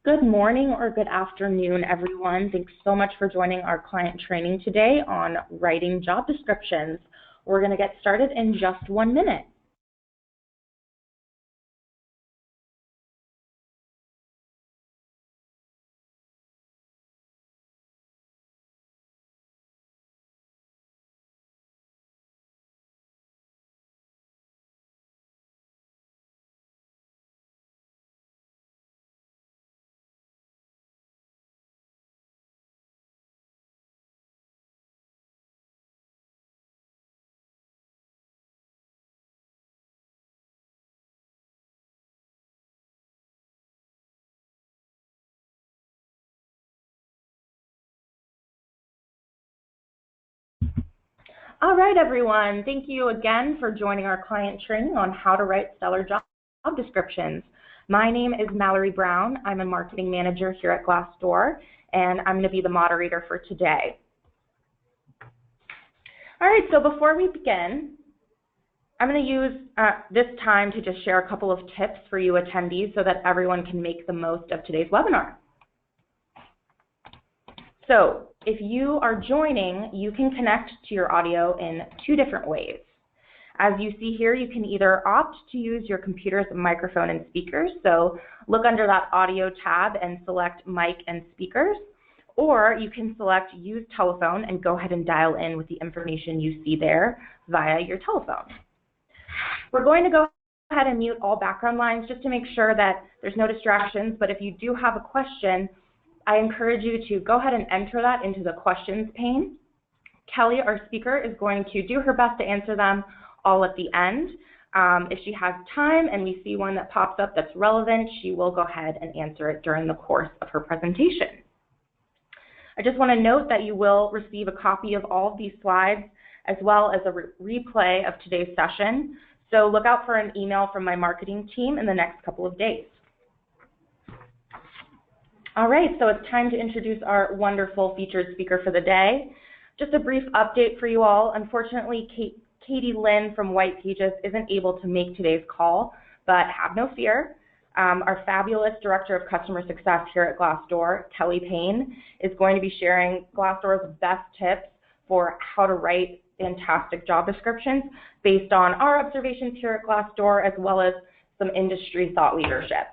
Good morning or good afternoon, everyone. Thanks so much for joining our client training today on writing job descriptions. We're going to get started in just 1 minute. All right, everyone. Thank you again for joining our client training on how to write stellar job descriptions. My name is Mallory Brown. I'm a marketing manager here at Glassdoor, and I'm going to be the moderator for today. All right, so before we begin, I'm going to use this time to just share a couple of tips for you attendees so that everyone can make the most of today's webinar. So if you are joining, you can connect to your audio in 2 different ways. As you see here, you can either opt to use your computer's microphone and speakers, so look under that audio tab and select mic and speakers, or you can select use telephone and go ahead and dial in with the information you see there via your telephone. We're going to go ahead and mute all background lines just to make sure that there's no distractions, but if you do have a question, I encourage you to go ahead and enter that into the questions pane. Kelly, our speaker, is going to do her best to answer them all at the end. If she has time and we see one that pops up that's relevant, she will go ahead and answer it during the course of her presentation. I just want to note that you will receive a copy of all of these slides as well as a replay of today's session. So look out for an email from my marketing team in the next couple of days. All right, so it's time to introduce our wonderful featured speaker for the day. Just a brief update for you all. Unfortunately, Katie Lynn from White Pages isn't able to make today's call, but have no fear. Our fabulous Director of Customer Success here at Glassdoor, Kelly Payne, is going to be sharing Glassdoor's best tips for how to write fantastic job descriptions based on our observations here at Glassdoor, as well as some industry thought leadership.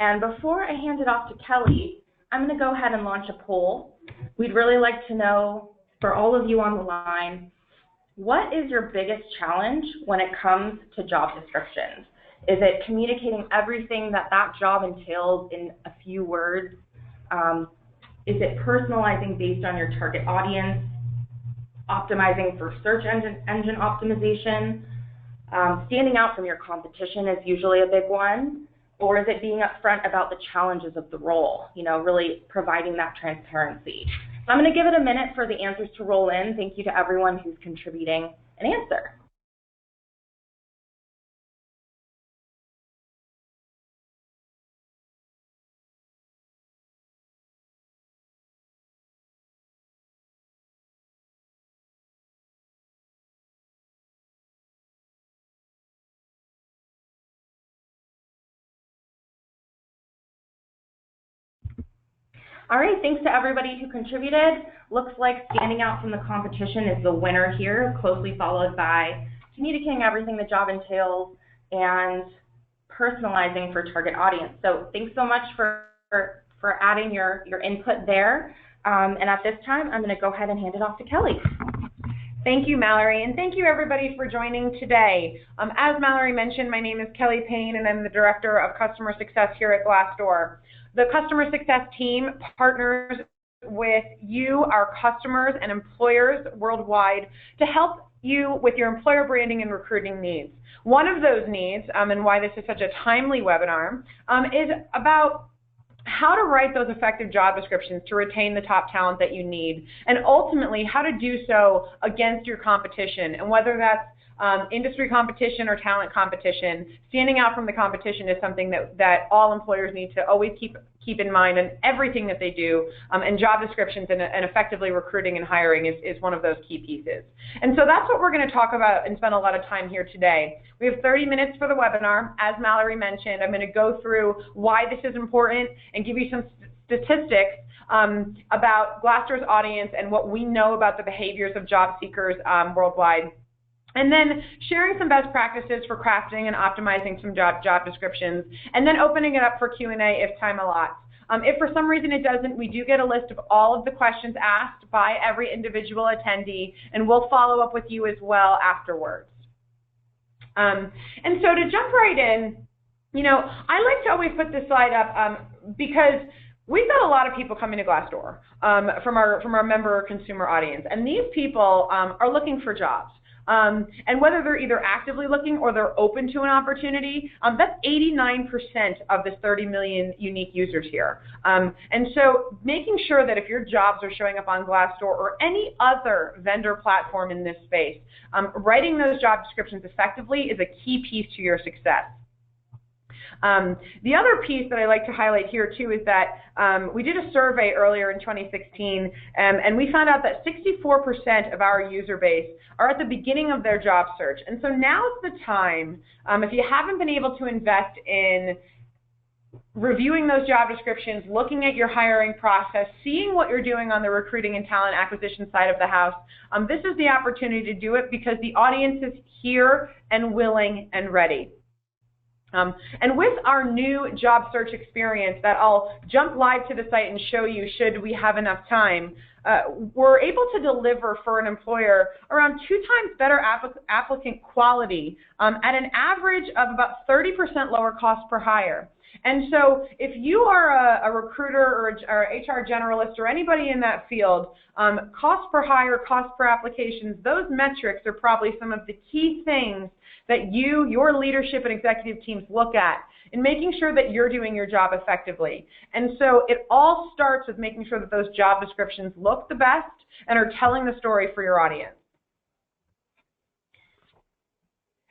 And before I hand it off to Kelly, I'm going to go ahead and launch a poll. We'd really like to know, for all of you on the line, what is your biggest challenge when it comes to job descriptions? Is it communicating everything that job entails in a few words? Is it personalizing based on your target audience? Optimizing for search engine optimization? Standing out from your competition is usually a big one. Or is it being upfront about the challenges of the role, really providing that transparency? So I'm going to give it a minute for the answers to roll in. Thank you to everyone who's contributing an answer. All right, thanks to everybody who contributed. Looks like standing out from the competition is the winner here, closely followed by communicating everything the job entails and personalizing for target audience. So thanks so much for adding your input there. And at this time, I'm going to go ahead and hand it off to Kelly. Thank you, Mallory, and thank you everybody for joining today. As Mallory mentioned, my name is Kelly Payne and I'm the Director of Customer Success here at Glassdoor. The Customer Success team partners with you, our customers and employers worldwide to help you with your employer branding and recruiting needs. One of those needs, and why this is such a timely webinar, is about how to write those effective job descriptions to retain the top talent that you need, and ultimately how to do so against your competition, and whether that's industry competition or talent competition, standing out from the competition is something that all employers need to always keep in mind in everything that they do, and job descriptions and effectively recruiting and hiring is one of those key pieces. And so that's what we're going to talk about and spend a lot of time here today. We have 30 minutes for the webinar. As Mallory mentioned, I'm going to go through why this is important and give you some statistics about Glassdoor's audience and what we know about the behaviors of job seekers worldwide. And then sharing some best practices for crafting and optimizing some job descriptions, and then opening it up for Q&A if time allots. If for some reason it doesn't, we do get a list of all of the questions asked by every individual attendee, and we'll follow up with you as well afterwards. And so to jump right in, you know, I like to always put this slide up because we've got a lot of people coming to Glassdoor from our member or consumer audience, and these people are looking for jobs. And whether they're either actively looking or they're open to an opportunity, that's 89% of this 30 million unique users here. And so making sure that if your jobs are showing up on Glassdoor or any other vendor platform in this space, writing those job descriptions effectively is a key piece to your success. The other piece that I like to highlight here too is that we did a survey earlier in 2016, and we found out that 64% of our user base are at the beginning of their job search. And so now's the time, if you haven't been able to invest in reviewing those job descriptions, looking at your hiring process, seeing what you're doing on the recruiting and talent acquisition side of the house, this is the opportunity to do it because the audience is here and willing and ready. And with our new job search experience that I'll jump live to the site and show you should we have enough time, we're able to deliver for an employer around 2 times better applicant quality at an average of about 30% lower cost per hire. And so if you are a recruiter or HR generalist or anybody in that field, cost per hire, cost per applications, those metrics are probably some of the key things that your leadership and executive teams look at in making sure that you're doing your job effectively. And so it all starts with making sure that those job descriptions look the best and are telling the story for your audience.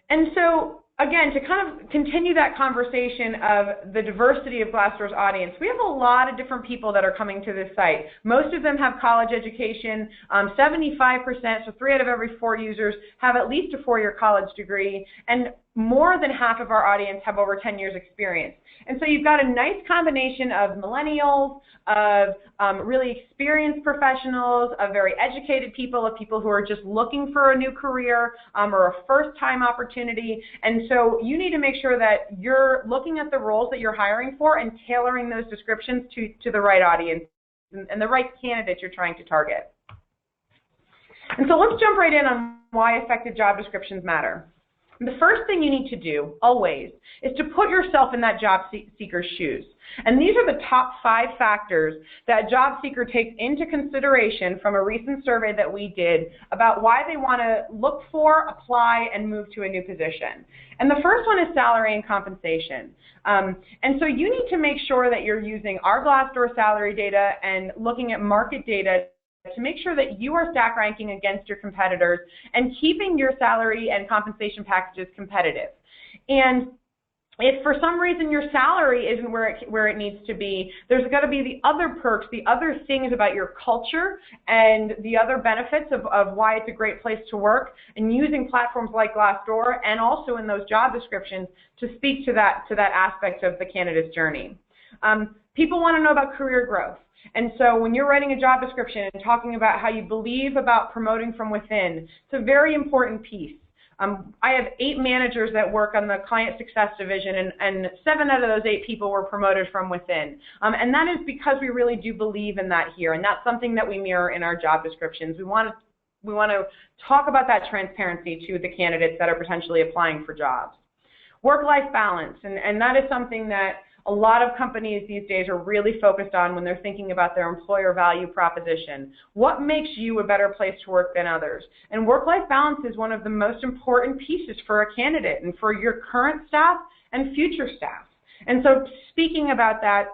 And so again, to kind of continue that conversation of the diversity of Glassdoor's audience, we have a lot of different people that are coming to this site. Most of them have college education. 75%, so 3 out of every 4 users, have at least a 4-year college degree, and more than half of our audience have over 10 years experience. And so you've got a nice combination of millennials, of really experienced professionals, of very educated people, of people who are just looking for a new career or a first-time opportunity. And so you need to make sure that you're looking at the roles that you're hiring for and tailoring those descriptions to the right audience and the right candidate you're trying to target. And so let's jump right in on why effective job descriptions matter. The first thing you need to do, always, is to put yourself in that job seeker's shoes. And these are the top 5 factors that job seeker takes into consideration from a recent survey that we did about why they want to look for, apply, and move to a new position. And the first one is salary and compensation. And so you need to make sure that you're using our Glassdoor salary data and looking at market data to make sure that you are stack ranking against your competitors and keeping your salary and compensation packages competitive. And if for some reason your salary isn't where it needs to be, there's got to be the other perks, the other things about your culture and the other benefits of why it's a great place to work, and using platforms like Glassdoor and also in those job descriptions to speak to that aspect of the candidate's journey. People want to know about career growth. And so when you're writing a job description and talking about how you believe about promoting from within, it's a very important piece. I have 8 managers that work on the client success division, and 7 out of those 8 people were promoted from within. And that is because we really do believe in that here, and that's something that we mirror in our job descriptions. We want to talk about that transparency to the candidates that are potentially applying for jobs. Work-life balance, and that is something that a lot of companies these days are really focused on when they're thinking about their employer value proposition. What makes you a better place to work than others? And work-life balance is one of the most important pieces for a candidate and for your current staff and future staff. And so speaking about that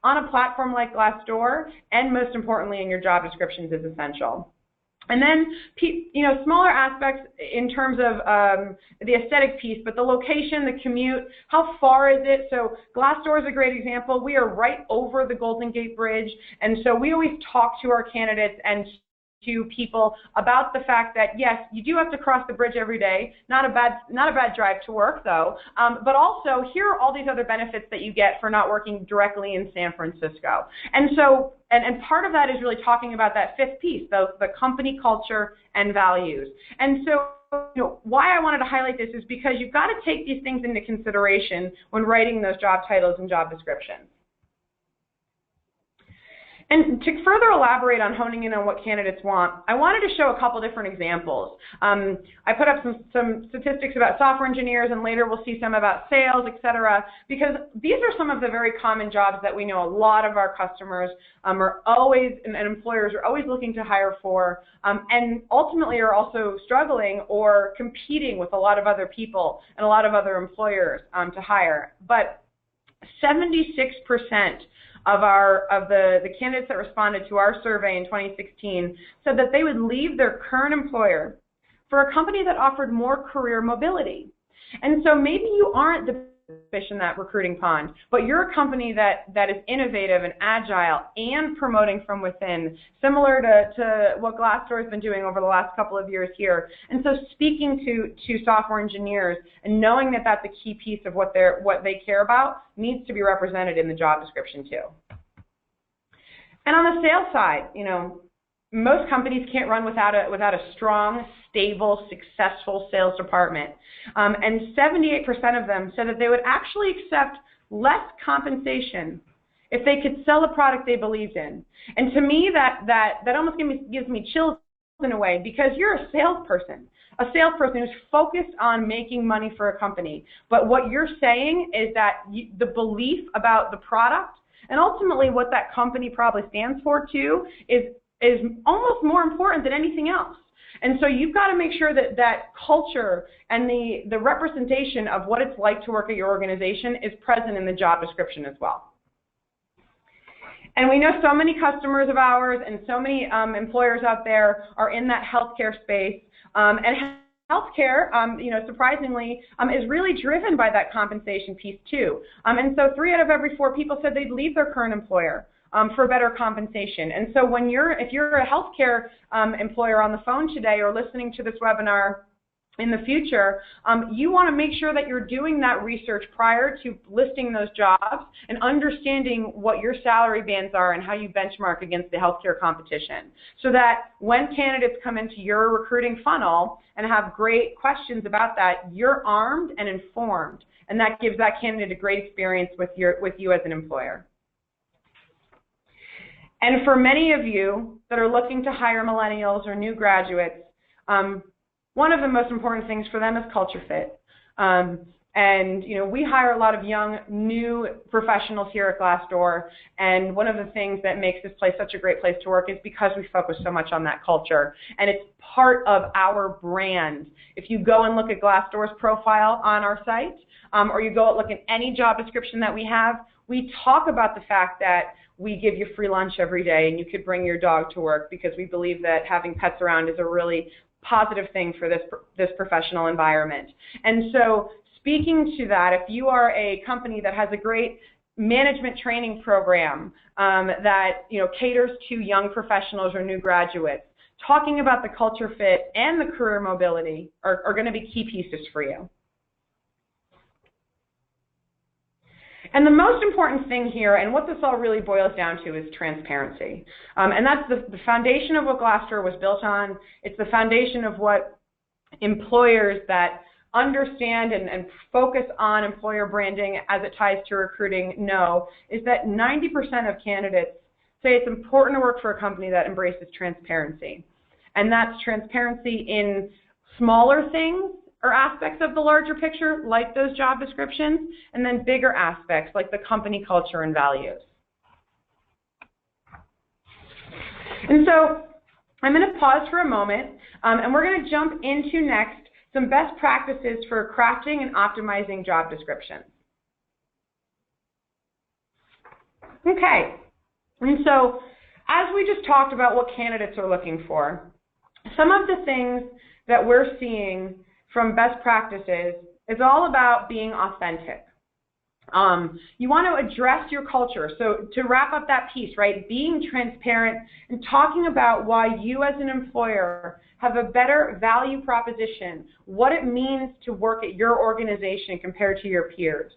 on a platform like Glassdoor, and most importantly in your job descriptions, is essential. And then, smaller aspects in terms of the aesthetic piece, but the location, the commute, how far is it? So Glassdoor is a great example. We are right over the Golden Gate Bridge, and so we always talk to our candidates and to people about the fact that, yes, you do have to cross the bridge every day. Not a bad drive to work, though. But also, here are all these other benefits that you get for not working directly in San Francisco. And so, and part of that is really talking about that fifth piece, the company culture and values. And so, why I wanted to highlight this is because you've got to take these things into consideration when writing those job titles and job descriptions. And to further elaborate on honing in on what candidates want, I wanted to show a couple different examples. I put up some statistics about software engineers, and later we'll see some about sales, et cetera, because these are some of the very common jobs that we know a lot of our customers are always, and employers are always looking to hire for, and ultimately are also struggling or competing with a lot of other people and a lot of other employers to hire. But 76% of the candidates that responded to our survey in 2016 said that they would leave their current employer for a company that offered more career mobility. And so maybe you aren't the fish in that recruiting pond, but you're a company that is innovative and agile and promoting from within, similar to what Glassdoor has been doing over the last couple of years here. And so speaking to software engineers and knowing that that's a key piece of what they care about needs to be represented in the job description too. And on the sales side, most companies can't run without a strong, stable, successful sales department. And 78% of them said that they would actually accept less compensation if they could sell a product they believed in. And to me, that almost gives me chills in a way, because you're a salesperson who's focused on making money for a company. But what you're saying is that the belief about the product and ultimately what that company probably stands for too is almost more important than anything else. And so you've got to make sure that culture and the representation of what it's like to work at your organization is present in the job description as well. And we know so many customers of ours and so many employers out there are in that healthcare space. And healthcare, surprisingly, is really driven by that compensation piece too. And so 3 out of every 4 people said they'd leave their current employer for better compensation. And so if you're a healthcare employer on the phone today or listening to this webinar in the future, you want to make sure that you're doing that research prior to listing those jobs and understanding what your salary bands are and how you benchmark against the healthcare competition, so that when candidates come into your recruiting funnel and have great questions about that, you're armed and informed, and that gives that candidate a great experience with you as an employer. And for many of you that are looking to hire millennials or new graduates, one of the most important things for them is culture fit. And we hire a lot of young, new professionals here at Glassdoor, and one of the things that makes this place such a great place to work is because we focus so much on that culture, and it's part of our brand. If you go and look at Glassdoor's profile on our site, or you go and look at any job description that we have, we talk about the fact that we give you free lunch every day and you could bring your dog to work, because we believe that having pets around is a really positive thing for this professional environment. And so speaking to that, if you are a company that has a great management training program that caters to young professionals or new graduates, talking about the culture fit and the career mobility are going to be key pieces for you. And the most important thing here, and what this all really boils down to, is transparency. And that's the foundation of what Glassdoor was built on. It's the foundation of what employers that understand and focus on employer branding as it ties to recruiting know, is that 90% of candidates say it's important to work for a company that embraces transparency. And that's transparency in smaller things or aspects of the larger picture, like those job descriptions, and then bigger aspects like the company culture and values. And so I'm going to pause for a moment, and we're going to jump into next some best practices for crafting and optimizing job descriptions. Okay, and so as we just talked about what candidates are looking for, some of the things that we're seeing from best practices is all about being authentic. You want to address your culture. So to wrap up that piece, right, being transparent and talking about why you as an employer have a better value proposition, what it means to work at your organization compared to your peers.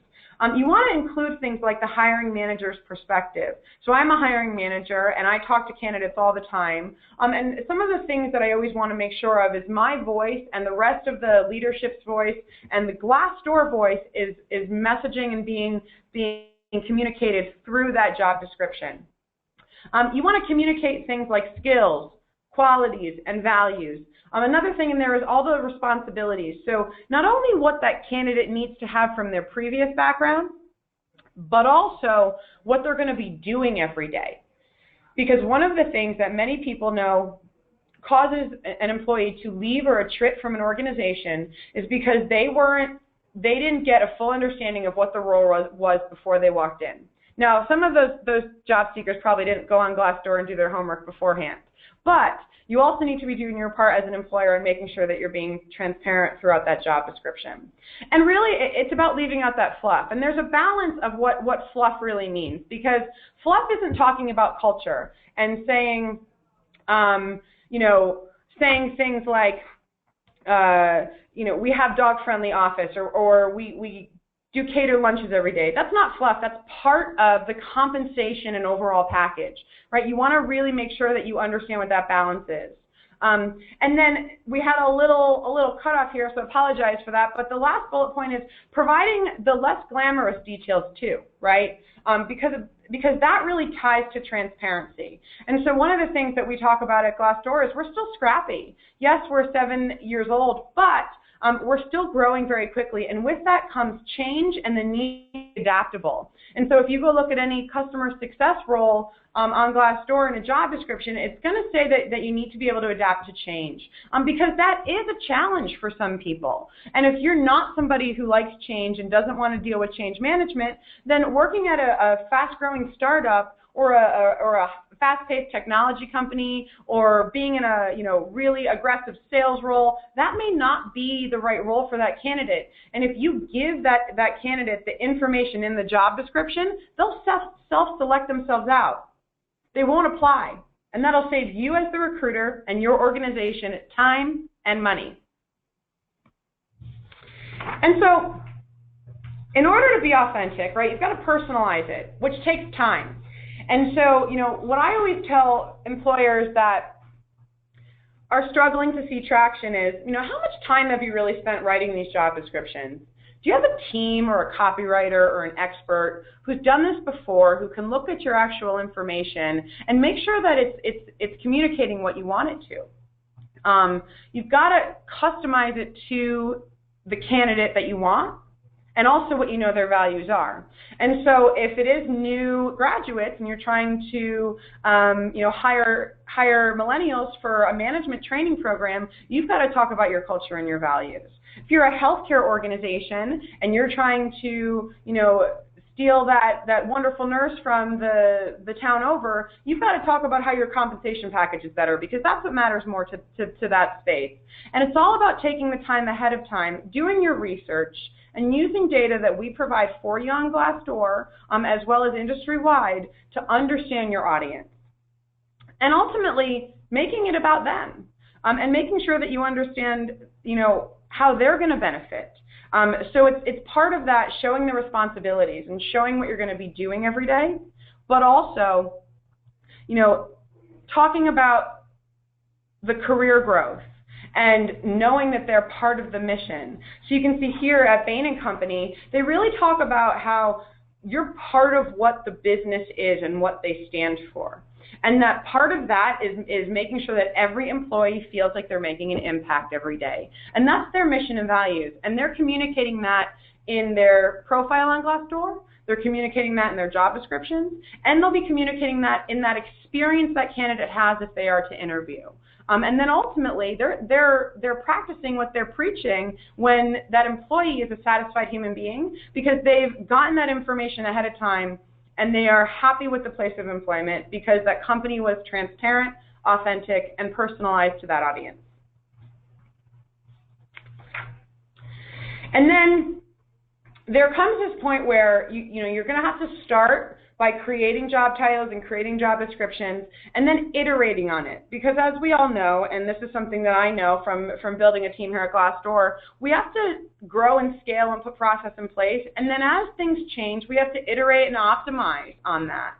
You want to include things like the hiring manager's perspective. So I'm a hiring manager, and I talk to candidates all the time. And some of the things that I always want to make sure of is my voice and the rest of the leadership's voice and the Glassdoor voice is messaging and being communicated through that job description. You want to communicate things like skills, qualities, and values. Another thing in there is all the responsibilities. So not only what that candidate needs to have from their previous background, but also what they're going to be doing every day. Because one of the things that many people know causes an employee to leave or attrit from an organization is because they didn't get a full understanding of what the role was before they walked in. Now, some of those job seekers probably didn't go on Glassdoor and do their homework beforehand. But you also need to be doing your part as an employer and making sure that you're being transparent throughout that job description. And really, it's about leaving out that fluff. And there's a balance of what fluff really means, because fluff isn't talking about culture and saying, saying things like, we have dog-friendly office, or we do cater lunches every day. That's not fluff. That's part of the compensation and overall package, right? You want to really make sure that you understand what that balance is. And then we had a little cutoff here, so I apologize for that. But the last bullet point is providing the less glamorous details too, right? Because that really ties to transparency. And so one of the things that we talk about at Glassdoor is we're still scrappy. Yes, we're 7 years old, but we're still growing very quickly, and with that comes change and the need to be adaptable. And so if you go look at any customer success role on Glassdoor in a job description, it's going to say that you need to be able to adapt to change, because that is a challenge for some people. And if you're not somebody who likes change and doesn't want to deal with change management, then working at a fast-growing startup or a fast-paced technology company, or being in a really aggressive sales role, that may not be the right role for that candidate. And if you give that candidate the information in the job description, they'll self-select themselves out. They won't apply, and that'll save you as the recruiter and your organization time and money. And so, in order to be authentic, right, you've got to personalize it, which takes time. And so, what I always tell employers that are struggling to see traction is, how much time have you really spent writing these job descriptions? Do you have a team or a copywriter or an expert who's done this before, who can look at your actual information and make sure that it's communicating what you want it to? You've got to customize it to the candidate that you want, and also what their values are. And so if it is new graduates and you're trying to hire millennials for a management training program, you've got to talk about your culture and your values. If you're a healthcare organization and you're trying to steal that wonderful nurse from the town over, you've got to talk about how your compensation package is better, because that's what matters more to that space. And it's all about taking the time ahead of time, doing your research, and using data that we provide for you on Glassdoor, as well as industry-wide, to understand your audience. And ultimately, making it about them, and making sure that you understand, how they're going to benefit. So it's part of that, showing the responsibilities and showing what you're going to be doing every day, but also, talking about the career growth and knowing that they're part of the mission. So you can see here at Bain & Company, they really talk about how you're part of what the business is and what they stand for. And that part of that is making sure that every employee feels like they're making an impact every day. And that's their mission and values. And they're communicating that in their profile on Glassdoor. They're communicating that in their job descriptions. And they'll be communicating that in that experience that candidate has if they are to interview. And then ultimately, they're practicing what they're preaching when that employee is a satisfied human being, because they've gotten that information ahead of time and they are happy with the place of employment because that company was transparent, authentic, and personalized to that audience. And then there comes this point where you're going to have to start by creating job titles and creating job descriptions and then iterating on it. Because as we all know, and this is something that I know from building a team here at Glassdoor, we have to grow and scale and put process in place. And then as things change, we have to iterate and optimize on that.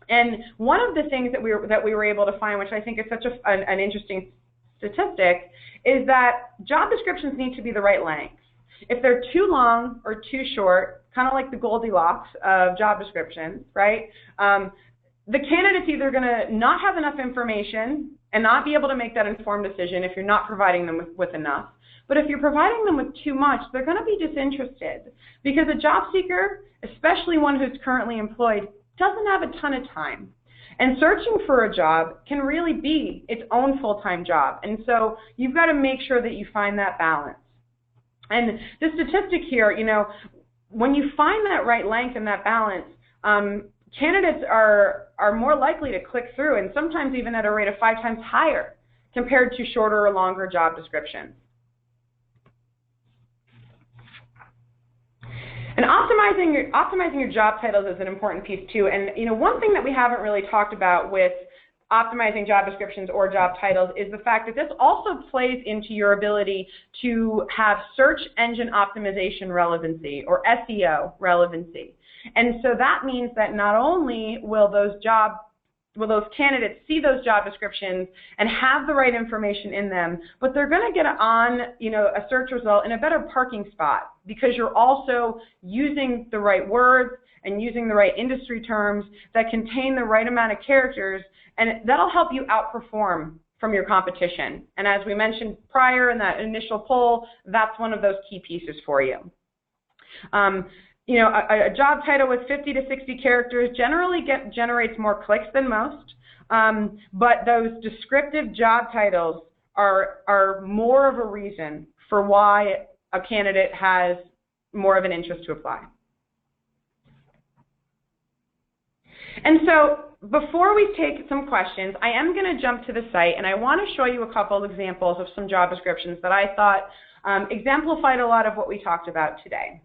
And one of the things that we were able to find, which I think is such an interesting statistic, is that job descriptions need to be the right length. If they're too long or too short, kind of like the Goldilocks of job descriptions, right? The candidate's either going to not have enough information and not be able to make that informed decision if you're not providing them with enough. But if you're providing them with too much, they're going to be disinterested, because a job seeker, especially one who's currently employed, doesn't have a ton of time. And searching for a job can really be its own full-time job. And so you've got to make sure that you find that balance. And the statistic here, when you find that right length and that balance, candidates are more likely to click through, and sometimes even at a rate of 5 times higher compared to shorter or longer job descriptions. And optimizing your job titles is an important piece too. And one thing that we haven't really talked about with optimizing job descriptions or job titles is the fact that this also plays into your ability to have search engine optimization relevancy, or SEO relevancy. And so that means that not only will those candidates see those job descriptions and have the right information in them, but they're going to get on a search result in a better parking spot, because you're also using the right words and using the right industry terms that contain the right amount of characters, and that'll help you outperform from your competition. And as we mentioned prior in that initial poll, that's one of those key pieces for you. A job title with 50 to 60 characters generally generates more clicks than most, but those descriptive job titles are more of a reason for why a candidate has more of an interest to apply. And so before we take some questions, I am going to jump to the site, and I want to show you a couple of examples of some job descriptions that I thought exemplified a lot of what we talked about today.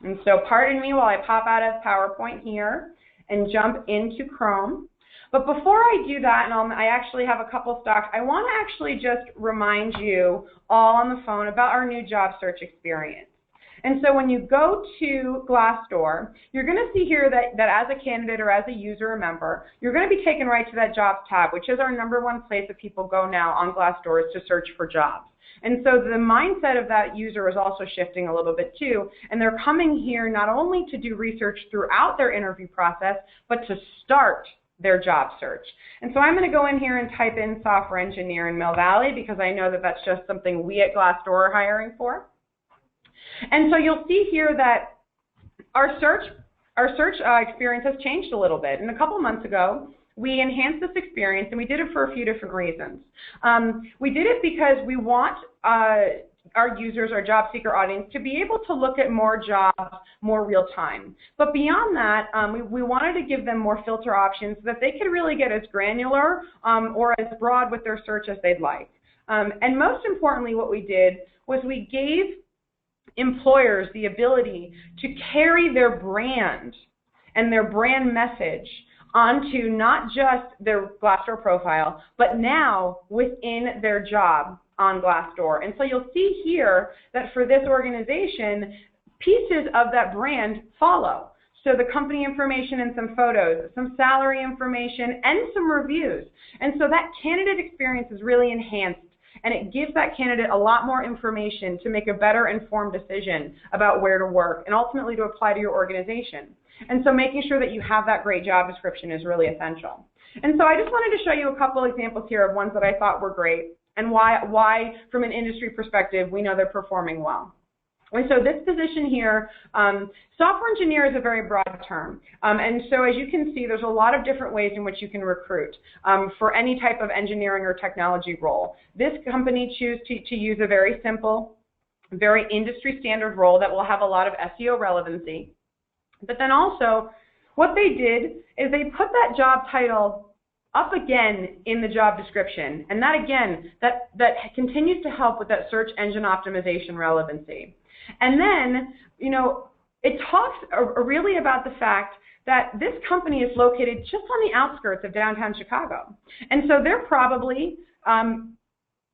And so pardon me while I pop out of PowerPoint here and jump into Chrome. But before I do that, and I actually have a couple stocks, I want to actually just remind you all on the phone about our new job search experience. And so when you go to Glassdoor, you're going to see here that as a candidate or as a user or member, you're going to be taken right to that Jobs tab, which is our #1 place that people go now on Glassdoor, is to search for jobs. And so the mindset of that user is also shifting a little bit too, and they're coming here not only to do research throughout their interview process, but to start their job search. And so I'm going to go in here and type in software engineer in Mill Valley, because I know that that's just something we at Glassdoor are hiring for. And so you'll see here that our search experience has changed a little bit. And a couple months ago, we enhanced this experience, and we did it for a few different reasons. We did it because we want our users, our job seeker audience, to be able to look at more jobs more real time. But beyond that, we wanted to give them more filter options so that they could really get as granular or as broad with their search as they'd like. And most importantly, what we did was we gave employers the ability to carry their brand and their brand message onto not just their Glassdoor profile, but now within their job on Glassdoor. And so you'll see here that for this organization, pieces of that brand follow. So the company information and some photos, some salary information, and some reviews. And so that candidate experience is really enhanced, and it gives that candidate a lot more information to make a better informed decision about where to work and ultimately to apply to your organization. And so making sure that you have that great job description is really essential. And so I just wanted to show you a couple examples here of ones that I thought were great and why from an industry perspective, we know they're performing well. And so this position here, software engineer is a very broad term. And so as you can see, there's a lot of different ways in which you can recruit for any type of engineering or technology role. This company chose to use a very simple, very industry standard role that will have a lot of SEO relevancy. But then also, what they did is they put that job title up again in the job description. And that, again, that continues to help with that search engine optimization relevancy. And then, you know, it talks really about the fact that this company is located just on the outskirts of downtown Chicago. And so they're probably,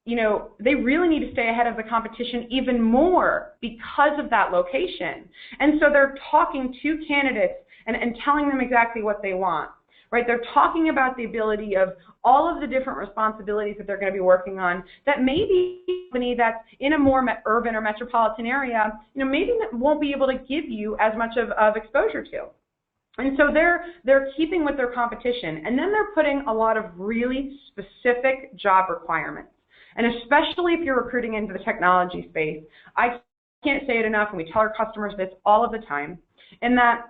you know, they really need to stay ahead of the competition even more because of that location. And so they're talking to candidates and telling them exactly what they want, right? They're talking about the ability of all of the different responsibilities that they're going to be working on that maybe a company that's in a more urban or metropolitan area, you know, maybe won't be able to give you as much of exposure to. And so they're keeping with their competition, and then they're putting a lot of really specific job requirements. And especially if you're recruiting into the technology space, I can't say it enough, and we tell our customers this all of the time, in that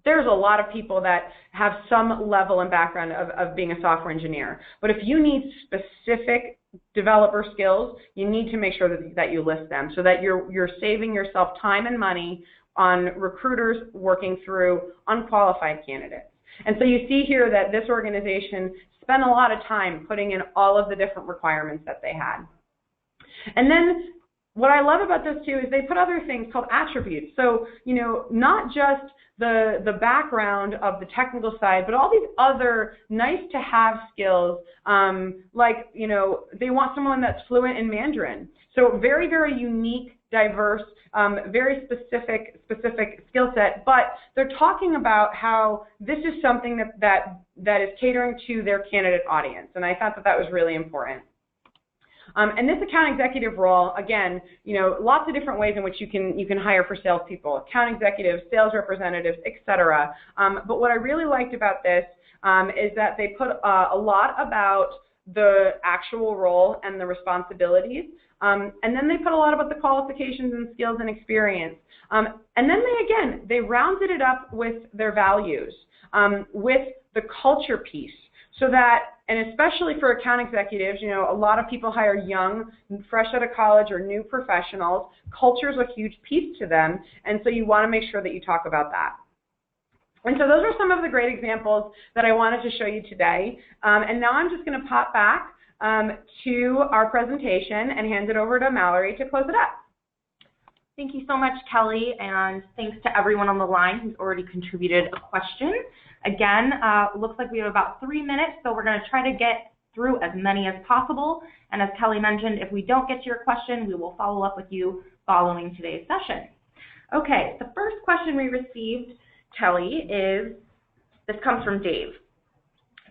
there's a lot of people that have some level and background of being a software engineer. But if you need specific developer skills, you need to make sure that you list them so that you're saving yourself time and money on recruiters working through unqualified candidates. And so you see here that this organization spent a lot of time putting in all of the different requirements that they had. And then what I love about this too is they put other things called attributes. So, you know, not just the background of the technical side, but all these other nice to have skills, like, you know, they want someone that's fluent in Mandarin. So very, very unique, diverse, very specific skill set, but they're talking about how this is something that is catering to their candidate audience, and I thought that was really important. And this account executive role, again, you know, lots of different ways in which you can hire for salespeople, account executives, sales representatives, etc. But what I really liked about this is that they put a lot about the actual role and the responsibilities, and then they put a lot about the qualifications and skills and experience. And then they rounded it up with their values, with the culture piece, so that, and especially for account executives, you know, a lot of people hire young, fresh out of college or new professionals. Culture is a huge piece to them, and so you want to make sure that you talk about that. And so those are some of the great examples that I wanted to show you today. And now I'm just going to pop back to our presentation and hand it over to Mallory to close it up. Thank you so much, Kelly, and thanks to everyone on the line who's already contributed a question. Again, looks like we have about 3 minutes, so we're going to try to get through as many as possible. And as Kelly mentioned, if we don't get to your question, we will follow up with you following today's session. Okay, the first question we received, Kelly, this comes from Dave.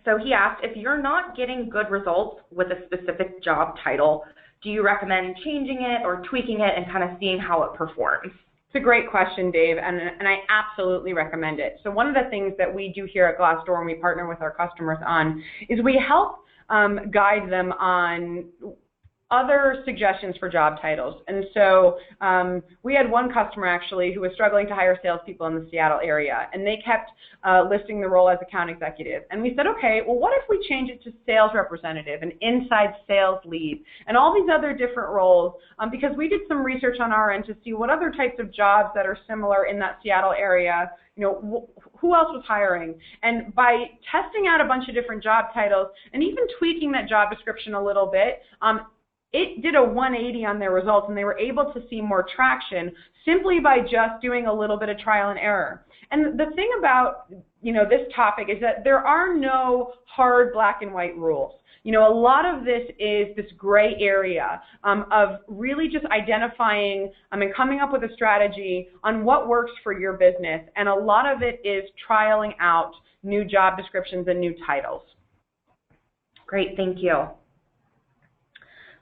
So he asked, if you're not getting good results with a specific job title, do you recommend changing it or tweaking it and kind of seeing how it performs? It's a great question, Dave, and I absolutely recommend it. So one of the things that we do here at Glassdoor and we partner with our customers on is we help guide them on other suggestions for job titles. And so we had one customer actually who was struggling to hire salespeople in the Seattle area, and they kept listing the role as account executive. And we said, okay, well, what if we change it to sales representative and inside sales lead and all these other different roles, because we did some research on our end to see what other types of jobs that are similar in that Seattle area, you know, who else was hiring. And by testing out a bunch of different job titles and even tweaking that job description a little bit, it did a 180 on their results, and they were able to see more traction simply by just doing a little bit of trial and error. And the thing about, you know, this topic is that there are no hard black and white rules. You know, a lot of this is this gray area of really just identifying and coming up with a strategy on what works for your business, and a lot of it is trialing out new job descriptions and new titles. Great, thank you.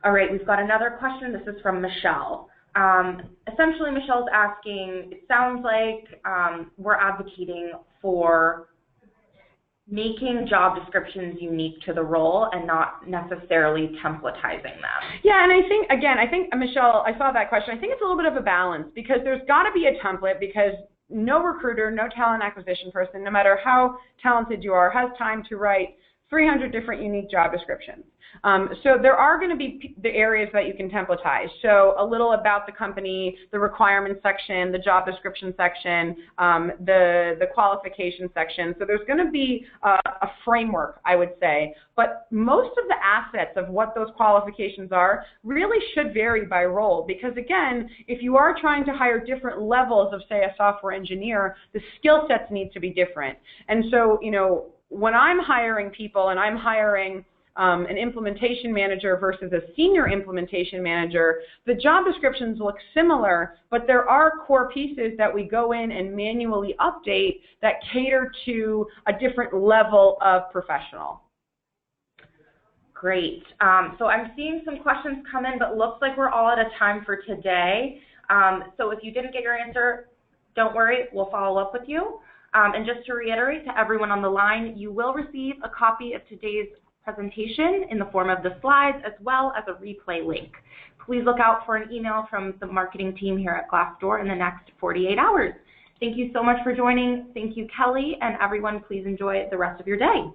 All right, we've got another question. This is from Michelle. Essentially, Michelle's asking, it sounds like we're advocating for making job descriptions unique to the role and not necessarily templatizing them. Yeah, and I think, again, Michelle, I saw that question. I think it's a little bit of a balance, because there's got to be a template, because no recruiter, no talent acquisition person, no matter how talented you are, has time to write 300 different unique job descriptions. So there are going to be the areas that you can templatize. So a little about the company, the requirements section, the job description section, the qualification section. So there's going to be a framework, I would say. But most of the assets of what those qualifications are really should vary by role, because again, if you are trying to hire different levels of, say, a software engineer, the skill sets need to be different. And so, you know, when I'm hiring people and I'm hiring an implementation manager versus a senior implementation manager, the job descriptions look similar, but there are core pieces that we go in and manually update that cater to a different level of professional. Great. So I'm seeing some questions come in, but looks like we're all out of time for today. So if you didn't get your answer, don't worry, we'll follow up with you. And just to reiterate to everyone on the line, you will receive a copy of today's presentation in the form of the slides as well as a replay link. Please look out for an email from the marketing team here at Glassdoor in the next 48 hours. Thank you so much for joining. Thank you, Kelly, and everyone, please enjoy the rest of your day.